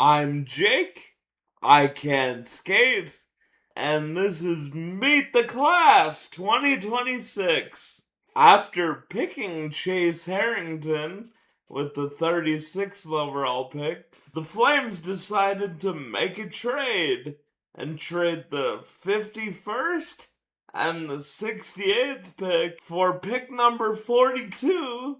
I'm Jake, I can skate, and this is Meet the Class 2026. After picking Chase Harrington with the 36th overall pick, the Flames decided to make a trade and trade the 51st and the 68th pick for pick number 42,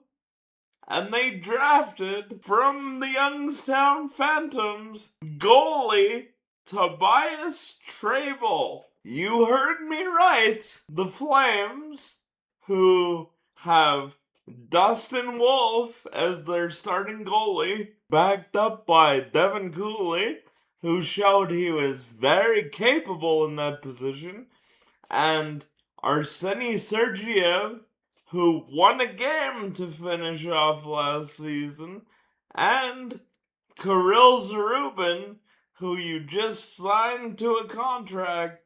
and they drafted from the Youngstown Phantoms goalie Tobias Trejbal. You heard me right. The Flames, who have Dustin Wolf as their starting goalie, backed up by Devin Cooley, who showed he was very capable in that position, and Arseny Sergiev, who won a game to finish off last season, and Kirill Zarubin, who you just signed to a contract,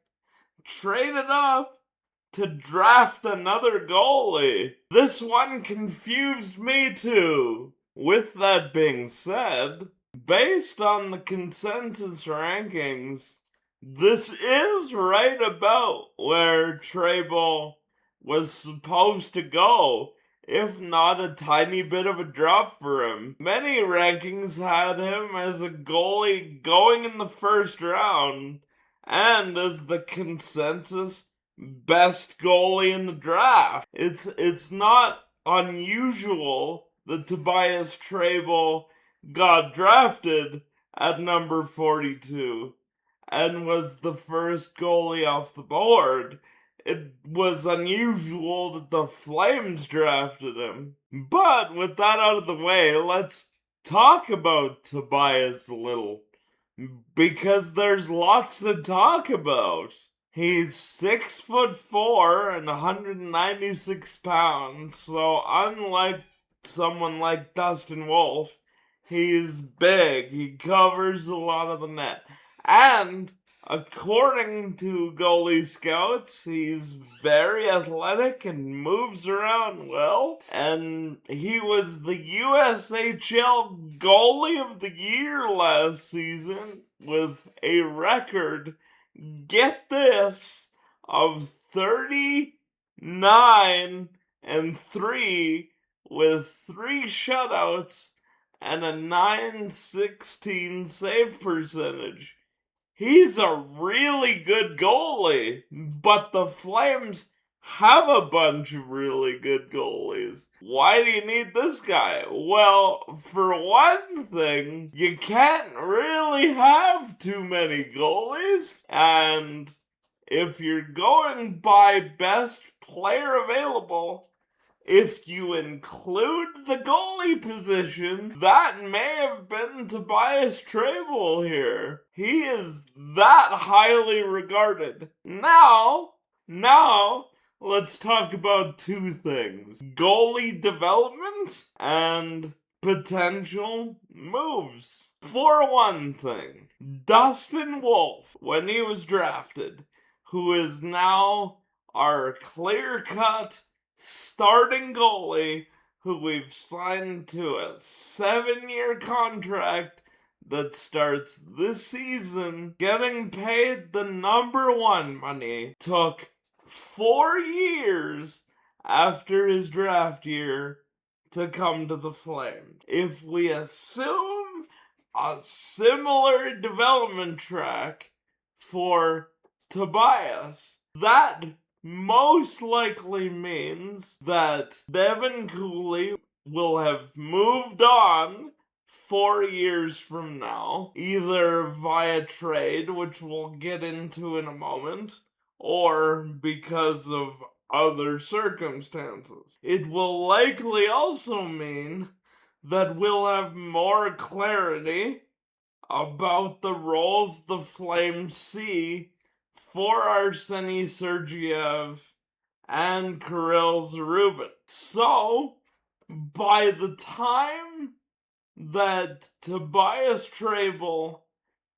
traded up to draft another goalie. This one confused me too. With that being said, based on the consensus rankings, this is right about where Trejbal was supposed to go, if not a tiny bit of a drop for him. Many rankings had him as a goalie going in the first round, and as the consensus best goalie in the draft. It's not unusual that Tobias Trejbal got drafted at number 42 and was the first goalie off the board. It was unusual that the Flames drafted him. But with that out of the way, let's talk about Tobias a little, because there's lots to talk about. He's 6'4" and 196 pounds, so unlike someone like Dustin Wolf, he's big. He covers a lot of the net. And according to goalie scouts, he's very athletic and moves around well. And he was the USHL Goalie of the Year last season with a record, get this, of 39-3 with 3 shutouts and a .916 save percentage. He's a really good goalie, but the Flames have a bunch of really good goalies. Why do you need this guy? Well, for one thing, you can't really have too many goalies, and if you're going by best player available, if you include the goalie position, that may have been Tobias Trejbal here. He is that highly regarded. Now, let's talk about two things: goalie development and potential moves. For one thing, Dustin Wolf, when he was drafted, who is now our clear-cut starting goalie, who we've signed to a 7-year contract that starts this season, getting paid the number one money, took 4 years after his draft year to come to the Flames. If we assume a similar development track for Tobias, that most likely means that Devin Cooley will have moved on 4 years from now, either via trade, which we'll get into in a moment, or because of other circumstances. It will likely also mean that we'll have more clarity about the roles the Flames see for Arseny Sergiev and Kirill Zarubin. So, by the time that Tobias Trejbal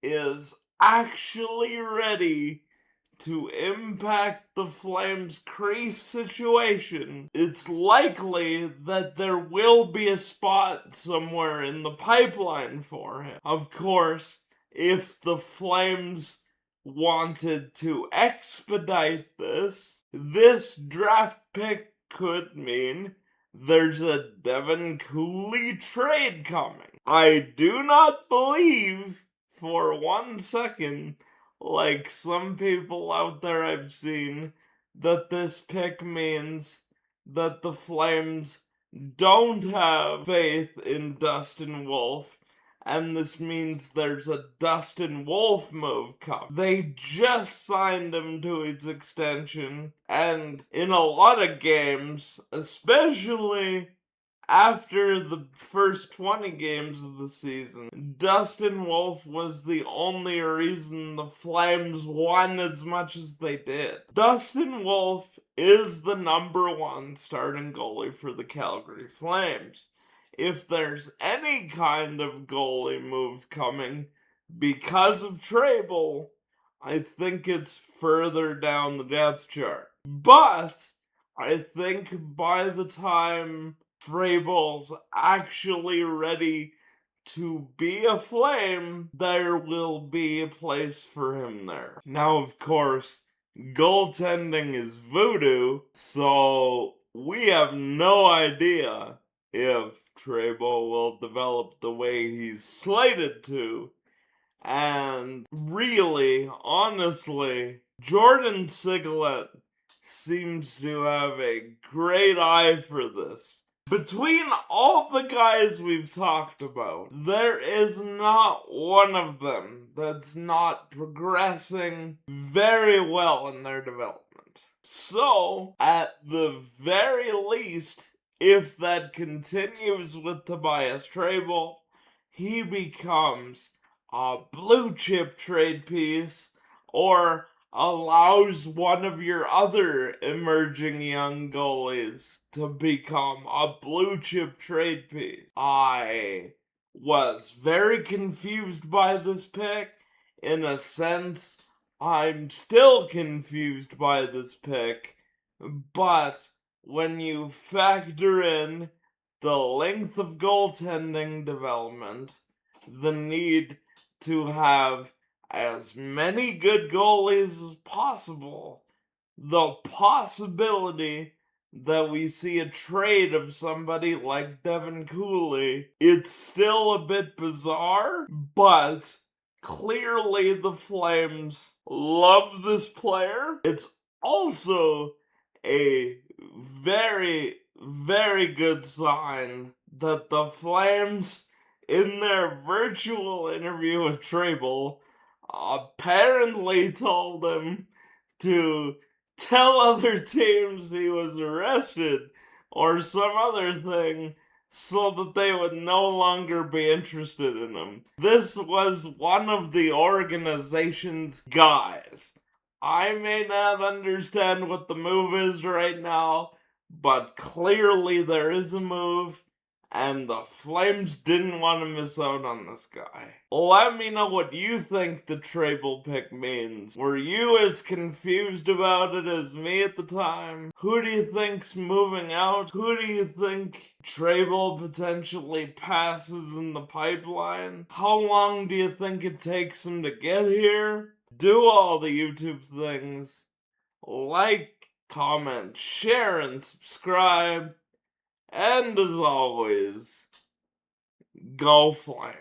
is actually ready to impact the Flames' crease situation, it's likely that there will be a spot somewhere in the pipeline for him. Of course, if the Flames wanted to expedite this draft pick could mean there's a Devin Cooley trade coming. I do not believe for 1 second, like some people out there I've seen, that this pick means that the Flames don't have faith in Dustin Wolf, and this means there's a Dustin Wolf move coming. They just signed him to his extension, and in a lot of games, especially after the first 20 games of the season, Dustin Wolf was the only reason the Flames won as much as they did. Dustin Wolf is the #1 starting goalie for the Calgary Flames. If there's any kind of goalie move coming because of Trejbal, I think it's further down the depth chart. But I think by the time Trejbal's actually ready to be a Flame, there will be a place for him there. Now, of course, goaltending is voodoo, so we have no idea if Trejbal will develop the way he's slated to. And really, honestly, Jordan Sigalet seems to have a great eye for this. Between all the guys we've talked about, there is not one of them that's not progressing very well in their development. So, at the very least, if that continues with Tobias Trejbal, he becomes a blue chip trade piece, or allows one of your other emerging young goalies to become a blue chip trade piece. I was very confused by this pick. In a sense, I'm still confused by this pick, but when you factor in the length of goaltending development, the need to have as many good goalies as possible, the possibility that we see a trade of somebody like Devin Cooley, it's still a bit bizarre, but clearly the Flames love this player. It's also a very, very good sign that the Flames, in their virtual interview with Trejbal, apparently told him to tell other teams he was arrested or some other thing so that they would no longer be interested in him. This was one of the organization's guys. I may not understand what the move is right now, but clearly there is a move, and the Flames didn't want to miss out on this guy. Let me know what you think the Trejbal pick means. Were you as confused about it as me at the time? Who do you think's moving out? Who do you think Trejbal potentially passes in the pipeline? How long do you think it takes him to get here? Do all the YouTube things. Like, comment, share, and subscribe. And as always, go Flames.